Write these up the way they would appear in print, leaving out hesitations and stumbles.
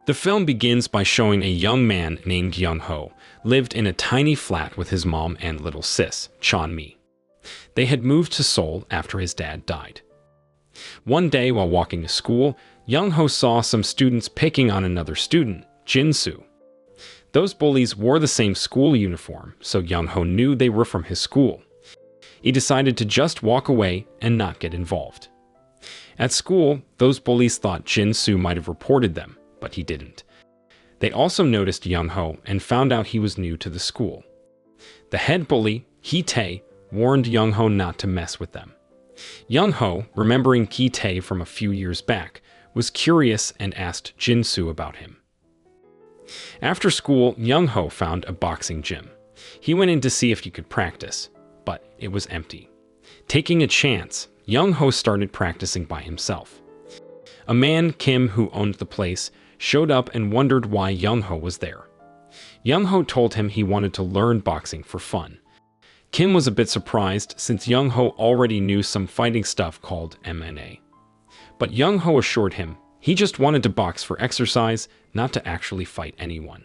The film begins by showing a young man named Young-ho lived in a tiny flat with his mom and little sis, Chan-mi. They had moved to Seoul after his dad died. One day while walking to school, Young-ho saw some students picking on another student, Jin-soo. Those bullies wore the same school uniform, so Young-ho knew they were from his school. He decided to just walk away and not get involved. At school, those bullies thought Jin-soo might have reported them, but he didn't. They also noticed Young-ho and found out he was new to the school. The head bully, Hee-tae, warned Young-ho not to mess with them. Young-ho, remembering Hee-tae from a few years back, was curious and asked Jin-soo about him. After school, Young-ho found a boxing gym. He went in to see if he could practice, but it was empty. Taking a chance, Young-ho started practicing by himself. A man, Kim, who owned the place, showed up and wondered why Young-ho was there. Young-ho told him he wanted to learn boxing for fun. Kim was a bit surprised since Young-ho already knew some fighting stuff called MMA. But Young-ho assured him he just wanted to box for exercise, not to actually fight anyone.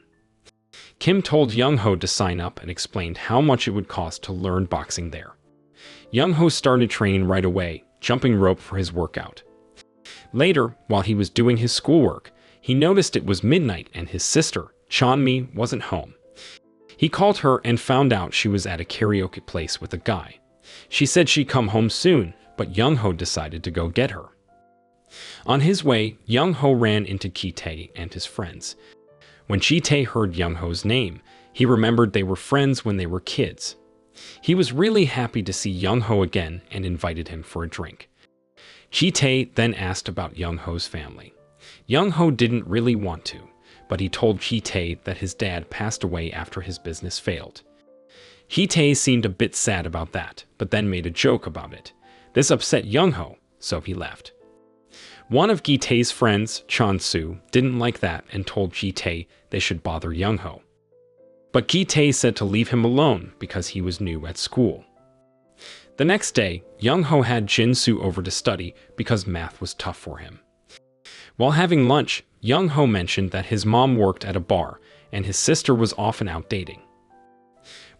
Kim told Young-ho to sign up and explained how much it would cost to learn boxing there. Young-ho started training right away, jumping rope for his workout. Later, while he was doing his schoolwork, he noticed it was midnight and his sister, Chan-mi, wasn't home. He called her and found out she was at a karaoke place with a guy. She said she'd come home soon, but Young-ho decided to go get her. On his way, Young-ho ran into Hee-tae and his friends. When Hee-tae heard Young-ho's name, he remembered they were friends when they were kids. He was really happy to see Young-ho again and invited him for a drink. Hee-tae then asked about Young-ho's family. Young-ho didn't really want to, but he told Hee-tae that his dad passed away after his business failed. Hee-tae seemed a bit sad about that, but then made a joke about it. This upset Young-ho, so he left. One of Hee-tae's friends, Chan-soo, didn't like that and told Hee-tae they should bother Young-ho. But Hee-tae said to leave him alone because he was new at school. The next day, Young-ho had Jin-soo over to study because math was tough for him. While having lunch, Young-ho mentioned that his mom worked at a bar and his sister was often out dating.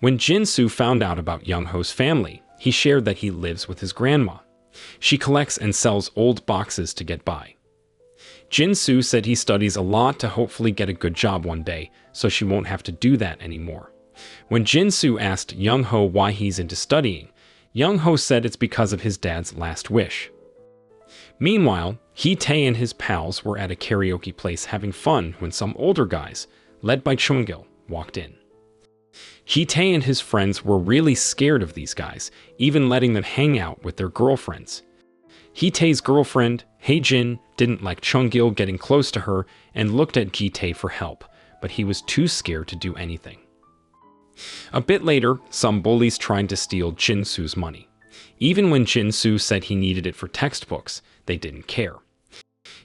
When Jin-soo found out about Young-ho's family, he shared that he lives with his grandma. She collects and sells old boxes to get by. Jin-soo said he studies a lot to hopefully get a good job one day, so she won't have to do that anymore. When Jin-soo asked Young-ho why he's into studying, Young-ho said it's because of his dad's last wish. Meanwhile, Hee-tae and his pals were at a karaoke place having fun when some older guys, led by Chung-gil, walked in. Hee-tae and his friends were really scared of these guys, even letting them hang out with their girlfriends. Hee-tae's girlfriend, Hae-jin, didn't like Chung-gil getting close to her and looked at Hee-tae for help, but he was too scared to do anything. A bit later, some bullies tried to steal Jin-soo's money. Even when Jin-soo said he needed it for textbooks, they didn't care.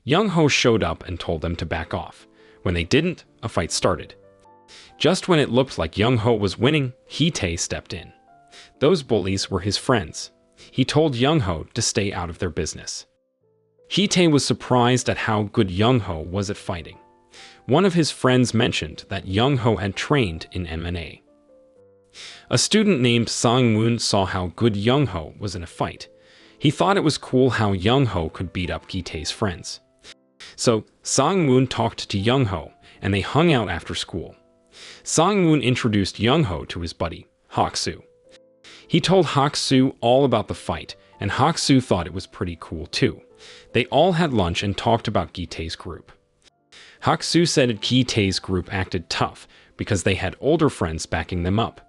Young-ho showed up and told them to back off. When they didn't, a fight started. Just when it looked like Young-ho was winning, Hee-tae stepped in. Those bullies were his friends. He told Young-ho to stay out of their business. Hee-tae was surprised at how good Young-ho was at fighting. One of his friends mentioned that Young-ho had trained in MMA. A student named Sang-woon saw how good Young-ho was in a fight. He thought it was cool how Young-ho could beat up Hee-tae's friends. So Sang-woon talked to Young-ho, and they hung out after school. Sang-woon introduced Young-ho to his buddy, Hak-soo. He told Hak-soo all about the fight, and Hak-soo thought it was pretty cool too. They all had lunch and talked about Hee-tae's group. Hak-soo said Hee-tae's group acted tough because they had older friends backing them up.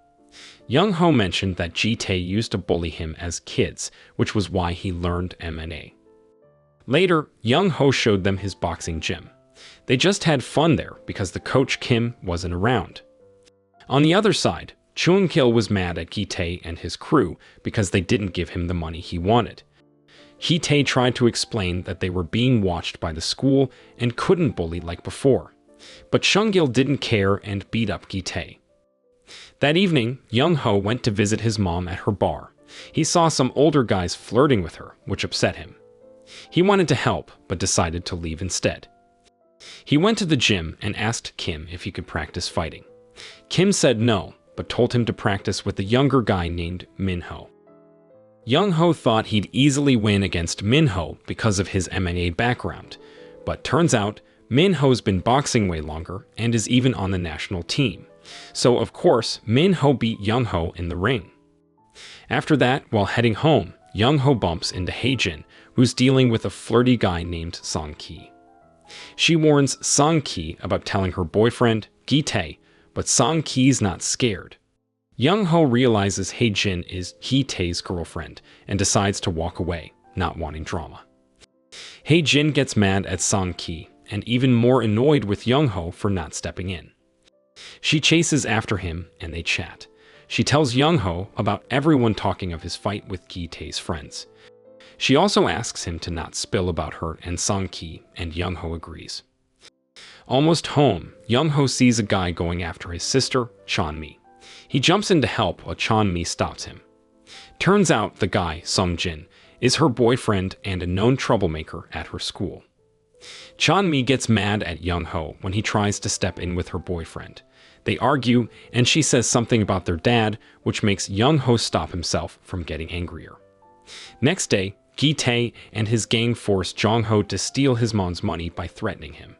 Young-ho mentioned that Hee-tae used to bully him as kids, which was why he learned MMA. Later, Young-ho showed them his boxing gym. They just had fun there because the coach Kim wasn't around. On the other side, Chung-gil was mad at Hee-tae and his crew because they didn't give him the money he wanted. Hee-tae tried to explain that they were being watched by the school and couldn't bully like before. But Chung-gil didn't care and beat up Hee-tae. That evening, Young-ho went to visit his mom at her bar. He saw some older guys flirting with her, which upset him. He wanted to help, but decided to leave instead. He went to the gym and asked Kim if he could practice fighting. Kim said no, but told him to practice with a younger guy named Min-ho. Young-ho thought he'd easily win against Min-ho because of his MMA background, but turns out Min-ho's been boxing way longer and is even on the national team. So of course, Min-ho beat Young-ho in the ring. After that, while heading home, Young-ho bumps into Hae-jin, who's dealing with a flirty guy named Song-ki. She warns Song-ki about telling her boyfriend, Gi-tae, but Song-ki's not scared. Young-ho realizes Hae-jin is Gi-tae's girlfriend and decides to walk away, not wanting drama. Hae-jin gets mad at Song-ki and even more annoyed with Young-ho for not stepping in. She chases after him and they chat. She tells Young-ho about everyone talking of his fight with Gi-tae's friends. She also asks him to not spill about her and Song-ki, and Young-ho agrees. Almost home, Young-ho sees a guy going after his sister, Chon-mi. He jumps in to help while Chon-mi stops him. Turns out the guy, Sung-jin, is her boyfriend and a known troublemaker at her school. Chon-mi gets mad at Young-ho when he tries to step in with her boyfriend. They argue, and she says something about their dad, which makes Young-ho stop himself from getting angrier. Next day, Gi-tae and his gang force Jong-ho to steal his mom's money by threatening him.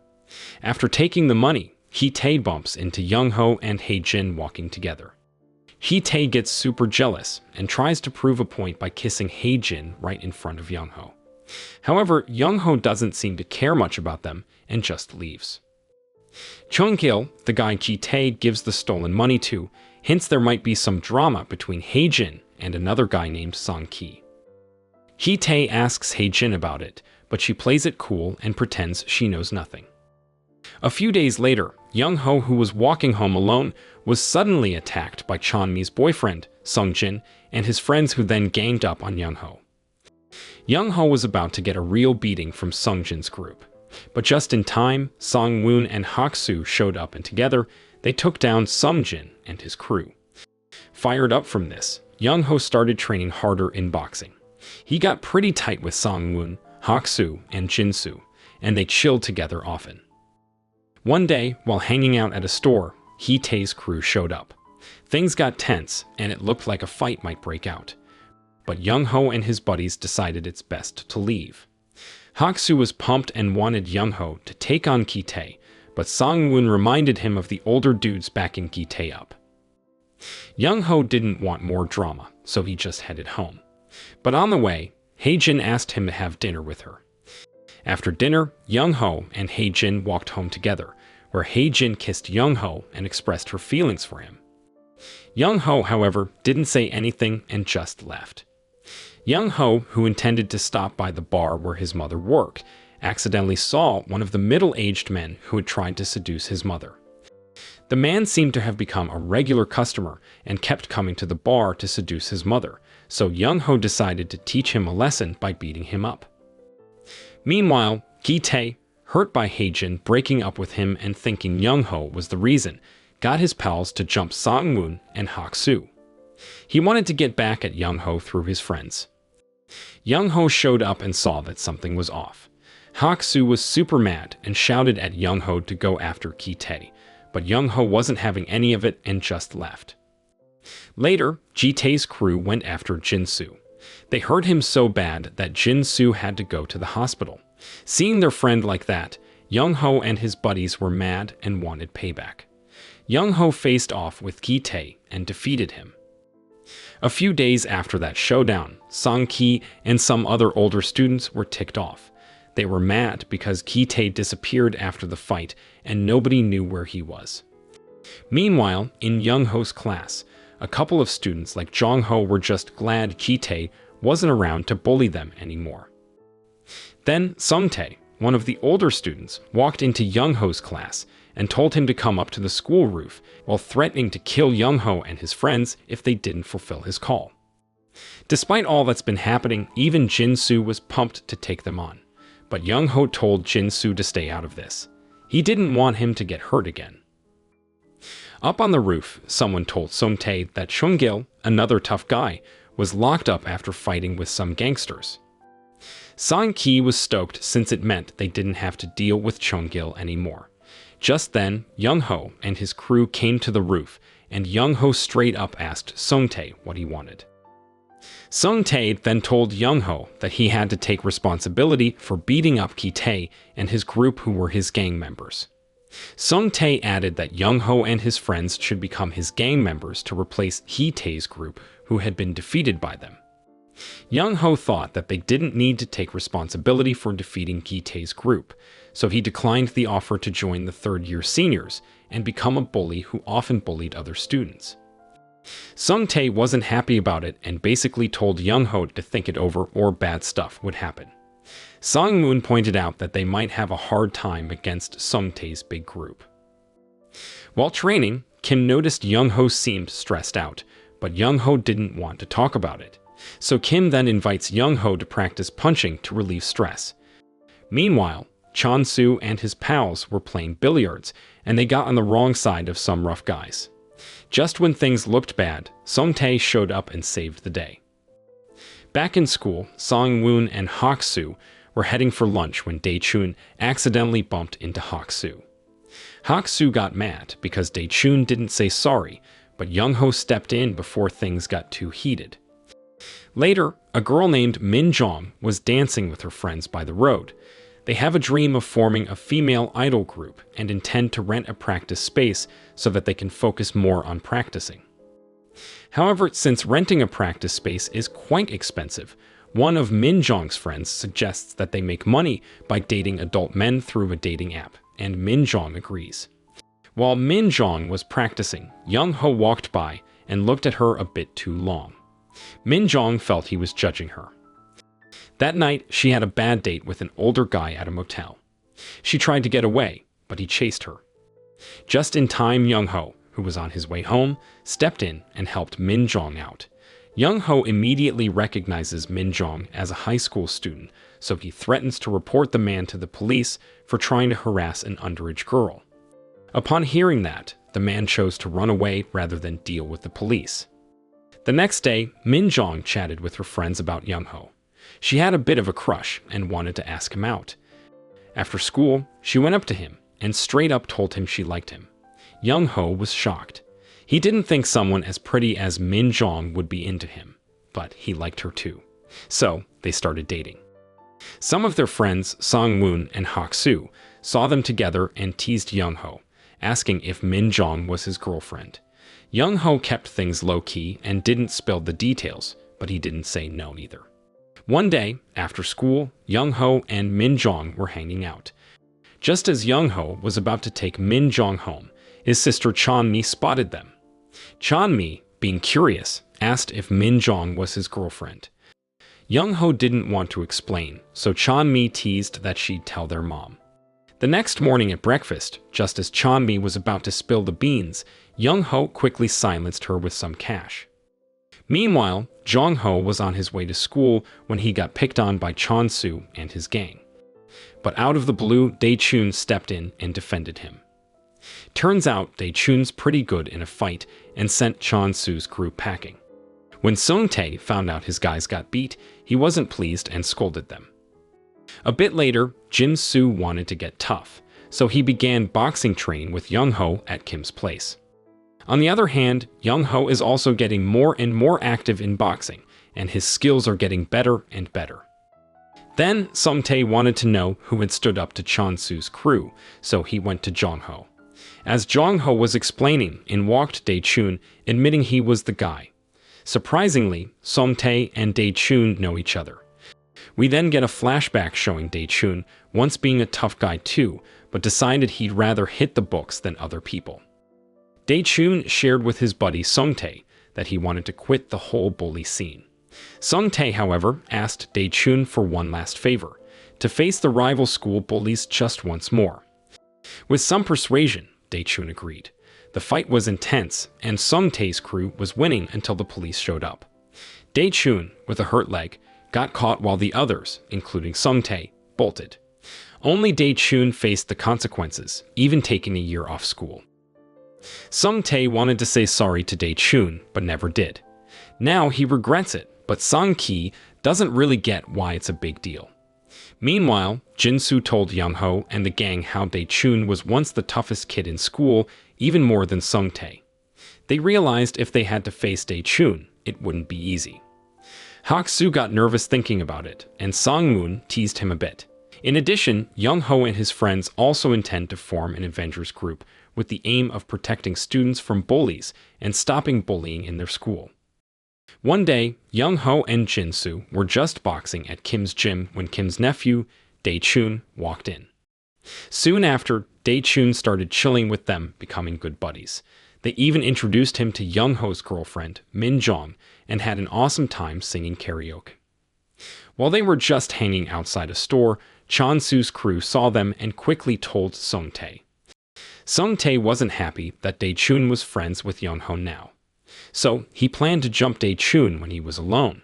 After taking the money, Gi-tae bumps into Young-ho and Hae-jin walking together. Gi-tae gets super jealous and tries to prove a point by kissing Hae-jin right in front of Young-ho. However, Young-ho doesn't seem to care much about them and just leaves. Chung-gil, the guy Gi-tae gives the stolen money to, hints there might be some drama between Hae-jin and another guy named Song-ki. Gi-tae asks Hae-jin about it, but she plays it cool and pretends she knows nothing. A few days later, Young-ho, who was walking home alone, was suddenly attacked by Chon-mi's boyfriend, Sung-jin, and his friends, who then ganged up on Young-ho. Young-ho was about to get a real beating from Sung-jin's group. But just in time, Song-woon and Hak-soo showed up, and together, they took down Sung-jin and his crew. Fired up from this, Young-ho started training harder in boxing. He got pretty tight with Song-woon, Hak-soo, and Jin-soo, and they chilled together often. One day, while hanging out at a store, Gi-tae's crew showed up. Things got tense, and it looked like a fight might break out. But Young-ho and his buddies decided it's best to leave. Hak-soo was pumped and wanted Young-ho to take on Gi-tae, but Song-woon reminded him of the older dudes backing Gi-tae up. Young-ho didn't want more drama, so he just headed home. But on the way, Hae-jin asked him to have dinner with her. After dinner, Young-ho and Hae-jin walked home together, where Hae-jin kissed Young-ho and expressed her feelings for him. Young-ho, however, didn't say anything and just left. Young-ho, who intended to stop by the bar where his mother worked, accidentally saw one of the middle-aged men who had tried to seduce his mother. The man seemed to have become a regular customer and kept coming to the bar to seduce his mother, so Young-ho decided to teach him a lesson by beating him up. Meanwhile, Gi-tae, hurt by Hae-jin breaking up with him and thinking Young-ho was the reason, got his pals to jump Song-woon and Hak-soo. He wanted to get back at Young-ho through his friends. Young-ho showed up and saw that something was off. Hak-soo was super mad and shouted at Young-ho to go after Gi-tae, but Young-ho wasn't having any of it and just left. Later, Gi-tae's crew went after Jin-soo. They hurt him so bad that Jin-soo had to go to the hospital. Seeing their friend like that, Young-ho and his buddies were mad and wanted payback. Young-ho faced off with Gi-tae and defeated him. A few days after that showdown, Song-ki and some other older students were ticked off. They were mad because Gi-tae disappeared after the fight and nobody knew where he was. Meanwhile, in Young-ho's class, a couple of students like Jong-ho were just glad Gi-tae wasn't around to bully them anymore. Then Sung-tae, one of the older students, walked into Young-ho's class and told him to come up to the school roof while threatening to kill Young-ho and his friends if they didn't fulfill his call. Despite all that's been happening, even Jin-soo was pumped to take them on. But Young-ho told Jin-soo to stay out of this. He didn't want him to get hurt again. Up on the roof, someone told Sung-tae that Chung-gil, another tough guy, was locked up after fighting with some gangsters. Song-ki was stoked since it meant they didn't have to deal with Cheong-gil anymore. Just then, Young-ho and his crew came to the roof, and Young-ho straight up asked Sung-tae what he wanted. Sung-tae then told Young-ho that he had to take responsibility for beating up Ki-tae and his group who were his gang members. Sung-tae added that Young-ho and his friends should become his gang members to replace Ki-tae's group who had been defeated by them. Young-ho thought that they didn't need to take responsibility for defeating Ki-tae's group, so he declined the offer to join the third-year seniors and become a bully who often bullied other students. Sung-tae wasn't happy about it and basically told Young-ho to think it over or bad stuff would happen. Sang-moon pointed out that they might have a hard time against Sung-tae's big group. While training, Kim noticed Young-ho seemed stressed out, but Young-ho didn't want to talk about it. So Kim then invites Young-ho to practice punching to relieve stress. Meanwhile, Chon-soo and his pals were playing billiards, and they got on the wrong side of some rough guys. Just when things looked bad, Sung-tae showed up and saved the day. Back in school, Sang-woon and Hak-soo were heading for lunch when Dae-chun accidentally bumped into Hak-soo. Hak-soo got mad because Dae-chun didn't say sorry, but Young-ho stepped in before things got too heated. Later, a girl named Min-jong was dancing with her friends by the road. They have a dream of forming a female idol group and intend to rent a practice space so that they can focus more on practicing. However, since renting a practice space is quite expensive, one of Min-jong's friends suggests that they make money by dating adult men through a dating app, and Min-jong agrees. While Min-jong was practicing, Young-ho walked by and looked at her a bit too long. Min-jong felt he was judging her. That night, she had a bad date with an older guy at a motel. She tried to get away, but he chased her. Just in time, Young-ho, who was on his way home, stepped in and helped Min-jong out. Young-ho immediately recognizes Min-jong as a high school student, so he threatens to report the man to the police for trying to harass an underage girl. Upon hearing that, the man chose to run away rather than deal with the police. The next day, Min-jong chatted with her friends about Young-ho. She had a bit of a crush and wanted to ask him out. After school, she went up to him and straight up told him she liked him. Young-ho was shocked. He didn't think someone as pretty as Min-jong would be into him, but he liked her too. So, they started dating. Some of their friends, Sang-woon and Hak-soo, saw them together and teased Young-ho, asking if Min-jong was his girlfriend. Young-ho kept things low-key and didn't spill the details, but he didn't say no either. One day, after school, Young-ho and Min-jong were hanging out. Just as Young-ho was about to take Min-jong home, his sister Chon-mi spotted them. Chon-mi, being curious, asked if Min-jong was his girlfriend. Young-ho didn't want to explain, so Chon-mi teased that she'd tell their mom. The next morning at breakfast, just as Chon-mi was about to spill the beans, Young-ho quickly silenced her with some cash. Meanwhile, Jong-ho was on his way to school when he got picked on by Chon-soo and his gang. But out of the blue, Dae-chun stepped in and defended him. Turns out Dae-chun's pretty good in a fight and sent Chon-soo's crew packing. When Sung-tae found out his guys got beat, he wasn't pleased and scolded them. A bit later, Jim-soo wanted to get tough, so he began boxing training with Young-ho at Kim's place. On the other hand, Young-ho is also getting more and more active in boxing, and his skills are getting better and better. Then, Sung-tae wanted to know who had stood up to Chon-soo's crew, so he went to Jong-ho. As Jong-ho was explaining, in walked Dae-chun, admitting he was the guy. Surprisingly, Sung-tae and Dae-chun know each other. We then get a flashback showing Dae-chun once being a tough guy too, but decided he'd rather hit the books than other people. Dae-chun shared with his buddy Sung-tae that he wanted to quit the whole bully scene. Sung-tae, however, asked Dae-chun for one last favor, to face the rival school bullies just once more. With some persuasion, Dae-chun agreed. The fight was intense, and Sung-tae's crew was winning until the police showed up. Dae-chun, with a hurt leg, got caught while the others, including Sung-tae, bolted. Only Dae-chun faced the consequences, even taking a year off school. Sung-tae wanted to say sorry to Dae-chun, but never did. Now he regrets it, but Sang-ki doesn't really get why it's a big deal. Meanwhile, Jin-soo told Young-ho and the gang how Dae-chun was once the toughest kid in school, even more than Sung-tae. They realized if they had to face Dae-chun, it wouldn't be easy. Hak-soo got nervous thinking about it, and Sang-moon teased him a bit. In addition, Young-ho and his friends also intend to form an Avengers group with the aim of protecting students from bullies and stopping bullying in their school. One day, Young-ho and Jin-soo were just boxing at Kim's gym when Kim's nephew, Dae-chun, walked in. Soon after, Dae-chun started chilling with them, becoming good buddies. They even introduced him to Young-ho's girlfriend, Min-jong, and had an awesome time singing karaoke. While they were just hanging outside a store, Chon-soo's crew saw them and quickly told Sung-tae. Sung-tae wasn't happy that Dae-chun was friends with Young-ho now, so he planned to jump Dae-chun when he was alone.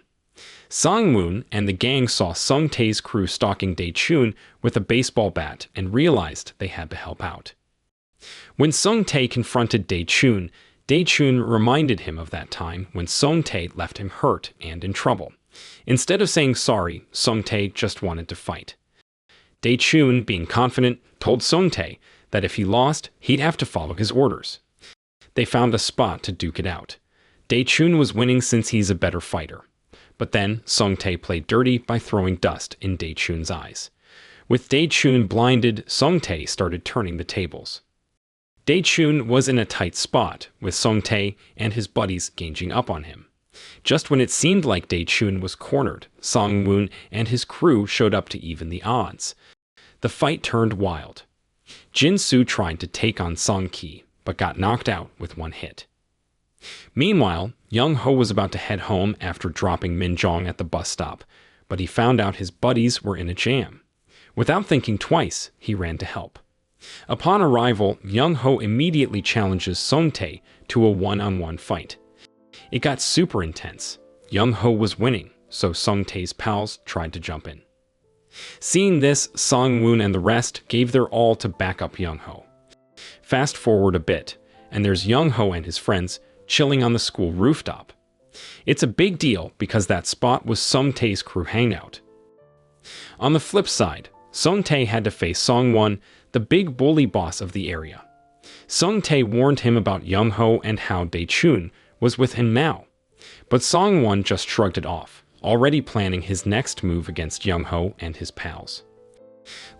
Sang-moon and the gang saw Sung-tae's crew stalking Dae-chun with a baseball bat and realized they had to help out. When Sung-tae confronted Dae-chun, Dae-chun reminded him of that time when Sung-tae left him hurt and in trouble. Instead of saying sorry, Sung-tae just wanted to fight. Dae-chun, being confident, told Sung-tae that if he lost, he'd have to follow his orders. They found a spot to duke it out. Dae-chun was winning since he's a better fighter. But then, Sung-tae played dirty by throwing dust in Dae-chun's eyes. With Dae-chun blinded, Sung-tae started turning the tables. Dae-chun was in a tight spot, with Sung-tae and his buddies ganging up on him. Just when it seemed like Dae-chun was cornered, Sang-moon and his crew showed up to even the odds. The fight turned wild. Jin-soo tried to take on Sung-ki, but got knocked out with one hit. Meanwhile, Young-ho was about to head home after dropping Min-jong at the bus stop, but he found out his buddies were in a jam. Without thinking twice, he ran to help. Upon arrival, Young-ho immediately challenges Sung-tae to a one-on-one fight. It got super intense. Young-ho was winning, so Sung-tae's pals tried to jump in. Seeing this, Sang-moon and the rest gave their all to back up Young-ho. Fast forward a bit, and there's Young-ho and his friends chilling on the school rooftop. It's a big deal because that spot was Sung-tae's crew hangout. On the flip side, Sung-tae had to face Sang-won, the big bully boss of the area. Sung-tae warned him about Young-ho and how Dae-chun was with him now, but Sang-won just shrugged it off, already planning his next move against Young-ho and his pals.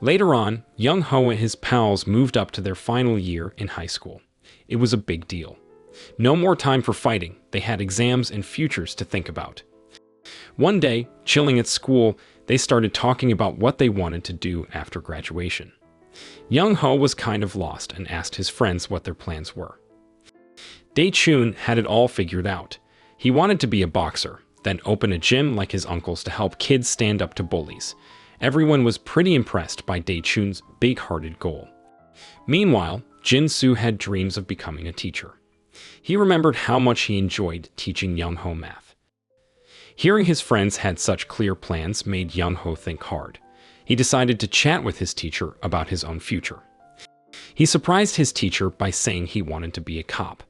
Later on, Young-ho and his pals moved up to their final year in high school. It was a big deal. No more time for fighting, they had exams and futures to think about. One day, chilling at school, they started talking about what they wanted to do after graduation. Young-ho was kind of lost and asked his friends what their plans were. Dae-chun had it all figured out. He wanted to be a boxer, then open a gym like his uncles to help kids stand up to bullies. Everyone was pretty impressed by Dae-chun's big-hearted goal. Meanwhile, Jin-soo had dreams of becoming a teacher. He remembered how much he enjoyed teaching Young-ho math. Hearing his friends had such clear plans made Young-ho think hard. He decided to chat with his teacher about his own future. He surprised his teacher by saying he wanted to be a cop.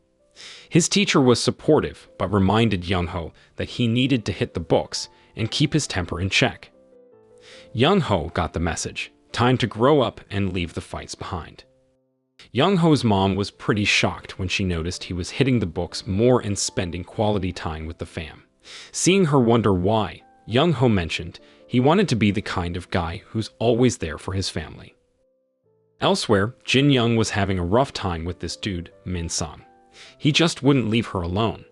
His teacher was supportive, but reminded Young-ho that he needed to hit the books and keep his temper in check. Young-ho got the message. Time to grow up and leave the fights behind. Young-ho's mom was pretty shocked when she noticed he was hitting the books more and spending quality time with the fam. Seeing her wonder why, Young-ho mentioned he wanted to be the kind of guy who's always there for his family. Elsewhere, Jin-young was having a rough time with this dude, Min-sang. He just wouldn't leave her alone.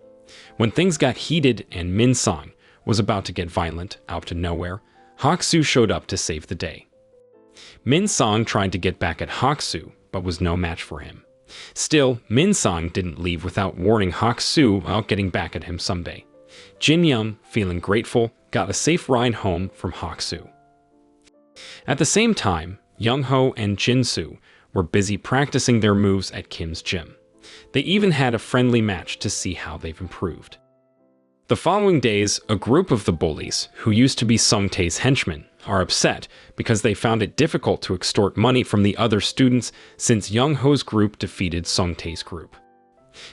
When things got heated and Min-sang was about to get violent out of nowhere, Hak-soo showed up to save the day. Min-sang tried to get back at Hak-soo, but was no match for him. Still, Min-sang didn't leave without warning Hak-soo about getting back at him someday. Jin-young, feeling grateful, got a safe ride home from Hak-soo. At the same time, Young-ho and Jin-soo were busy practicing their moves at Kim's gym. They even had a friendly match to see how they've improved. The following days, a group of the bullies, who used to be Sung-tae's henchmen, are upset because they found it difficult to extort money from the other students since Young-ho's group defeated Sung-tae's group.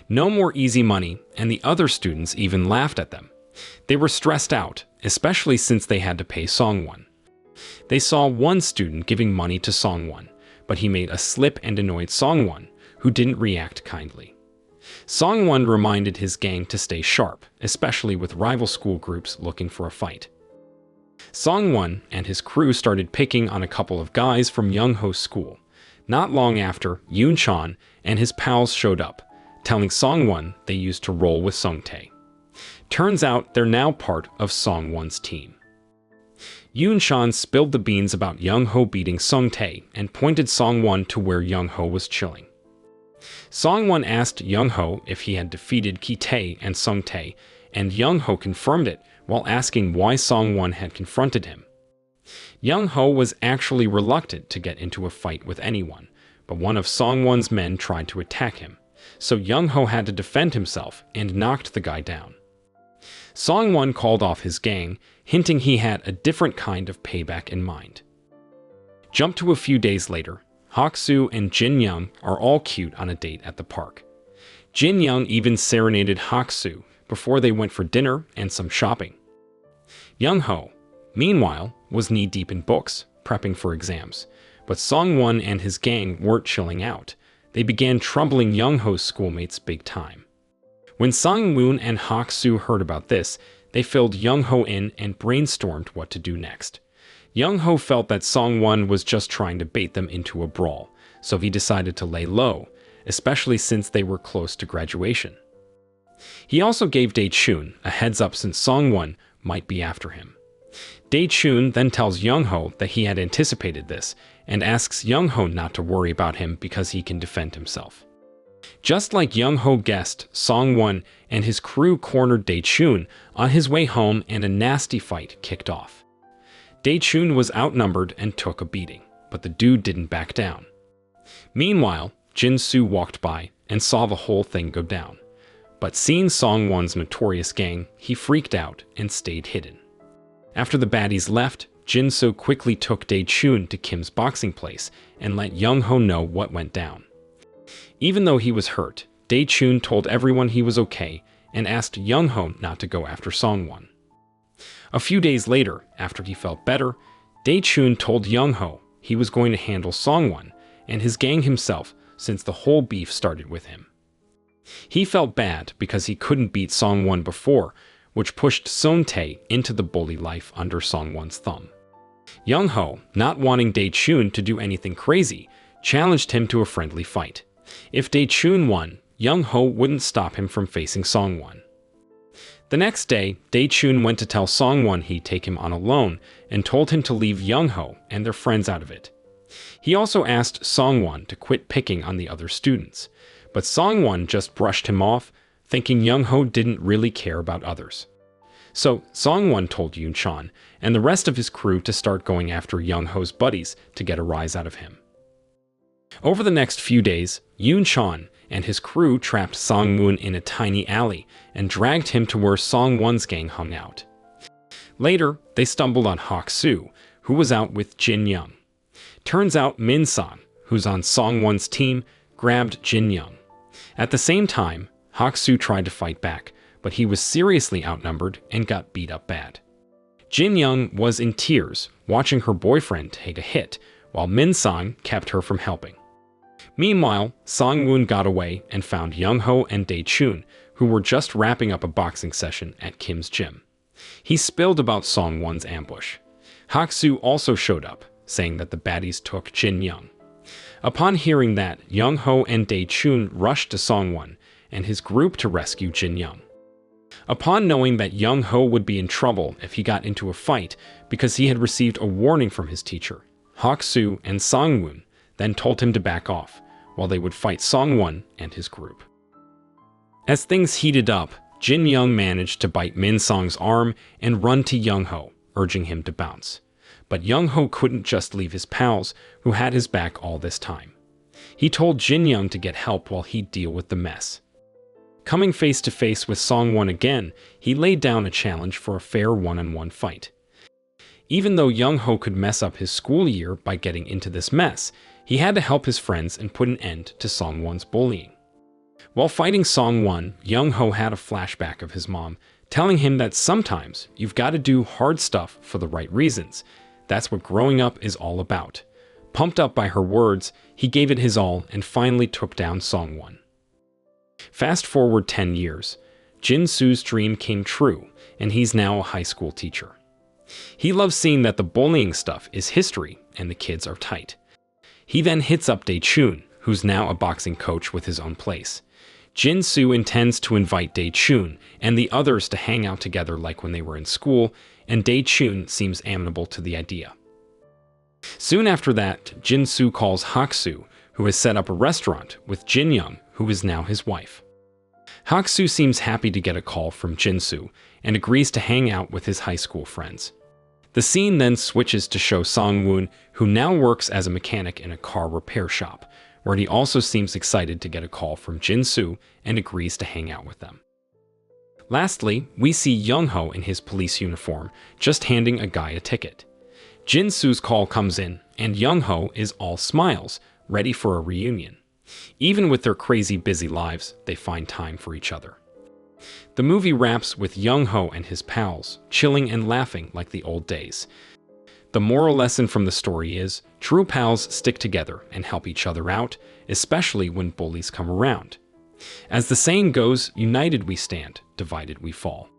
No more easy money, and the other students even laughed at them. They were stressed out, especially since they had to pay Sang-won. They saw one student giving money to Song-won, but he made a slip and annoyed Song-won, who didn't react kindly. Song-won reminded his gang to stay sharp, especially with rival school groups looking for a fight. Song-won and his crew started picking on a couple of guys from Young-ho's school. Not long after, Yoon-chan and his pals showed up, telling Song-won they used to roll with Sung-tae. Turns out they're now part of Song-won's team. Yoon-chan spilled the beans about Young-ho beating Sung-tae and pointed Song-won to where Young-ho was chilling. Song-won asked Young-ho if he had defeated Ki-tae and Sung-tae, and Young-ho confirmed it while asking why Song-won had confronted him. Young-ho was actually reluctant to get into a fight with anyone, but one of Song-won's men tried to attack him, so Young-ho had to defend himself and knocked the guy down. Song-won called off his gang, hinting he had a different kind of payback in mind. Jump to a few days later, Hak-soo and Jin-young are all cute on a date at the park. Jin-young even serenaded Hak-soo before they went for dinner and some shopping. Young-ho, meanwhile, was knee-deep in books, prepping for exams, but Song-won and his gang weren't chilling out. They began troubling Young-ho's schoolmates big time. When Sang-woon and Hak-soo heard about this, they filled Young-ho in and brainstormed what to do next. Young-ho felt that Song-won was just trying to bait them into a brawl, so he decided to lay low, especially since they were close to graduation. He also gave Dae-chun a heads up since Song-won might be after him. Dae-chun then tells Young-ho that he had anticipated this and asks Young-ho not to worry about him because he can defend himself. Just like Young-ho guessed, Song-won and his crew cornered Dae-chun on his way home and a nasty fight kicked off. Dae-chun was outnumbered and took a beating, but the dude didn't back down. Meanwhile, Jin-soo walked by and saw the whole thing go down. But seeing Song-won's notorious gang, he freaked out and stayed hidden. After the baddies left, Jin-soo quickly took Dae-chun to Kim's boxing place and let Young-ho know what went down. Even though he was hurt, Dae-chun told everyone he was okay and asked Young-ho not to go after Song-won. A few days later, after he felt better, Dae-chun told Young-ho he was going to handle Song-won and his gang himself since the whole beef started with him. He felt bad because he couldn't beat Song-won before, which pushed Sung-tae into the bully life under Song-won's thumb. Young-ho, not wanting Dae-chun to do anything crazy, challenged him to a friendly fight. If Dae-chun won, Young-ho wouldn't stop him from facing Song-won. The next day, Dae-chun went to tell Song-won he'd take him on a loan and told him to leave Young-ho and their friends out of it. He also asked Song-won to quit picking on the other students, but Song-won just brushed him off, thinking Young-ho didn't really care about others. So Song-won told Yoon-chan and the rest of his crew to start going after Young-ho's buddies to get a rise out of him. Over the next few days, Yoon-chan and his crew trapped Sang-moon in a tiny alley and dragged him to where Song-won's gang hung out. Later, they stumbled on Hak-soo, who was out with Jin-young. Turns out Min-sang, who's on Song-won's team, grabbed Jin-young. At the same time, Hak-soo tried to fight back, but he was seriously outnumbered and got beat up bad. Jin-young was in tears, watching her boyfriend take a hit, while Min-sang kept her from helping. Meanwhile, Sang-woon got away and found Young-ho and Dae-chun, who were just wrapping up a boxing session at Kim's gym. He spilled about Song-won's ambush. Hak-soo also showed up, saying that the baddies took Jin-young. Upon hearing that, Young-ho and Dae-chun rushed to Song-won and his group to rescue Jin-young. Upon knowing that Young-ho would be in trouble if he got into a fight because he had received a warning from his teacher, Hak-soo and Sang-woon then told him to back off, while they would fight Song-won and his group. As things heated up, Jin-young managed to bite Min-sang's arm and run to Young-ho, urging him to bounce. But Young-ho couldn't just leave his pals, who had his back all this time. He told Jin-young to get help while he'd deal with the mess. Coming face to face with Sang-won again, he laid down a challenge for a fair one-on-one fight. Even though Young-ho could mess up his school year by getting into this mess, he had to help his friends and put an end to Sang-won's bullying. While fighting Sang-won, Young-ho had a flashback of his mom, telling him that sometimes you've got to do hard stuff for the right reasons. That's what growing up is all about. Pumped up by her words, he gave it his all and finally took down Song-won. Fast forward 10 years. Jin-soo's dream came true, and he's now a high school teacher. He loves seeing that the bullying stuff is history and the kids are tight. He then hits up Dae-chun, who's now a boxing coach with his own place. Jin-soo intends to invite Dae-chun and the others to hang out together like when they were in school, and Dae-chun seems amenable to the idea. Soon after that, Jin-soo calls Hak-soo, who has set up a restaurant, with Jin-young, who is now his wife. Hak-soo seems happy to get a call from Jin-soo and agrees to hang out with his high school friends. The scene then switches to show Song-won, who now works as a mechanic in a car repair shop, where he also seems excited to get a call from Jin-soo and agrees to hang out with them. Lastly, we see Young-ho in his police uniform, just handing a guy a ticket. Jin-soo's call comes in, and Young-ho is all smiles, ready for a reunion. Even with their crazy busy lives, they find time for each other. The movie wraps with Young-ho and his pals, chilling and laughing like the old days. The moral lesson from the story is, true pals stick together and help each other out, especially when bullies come around. As the saying goes, united we stand, divided we fall.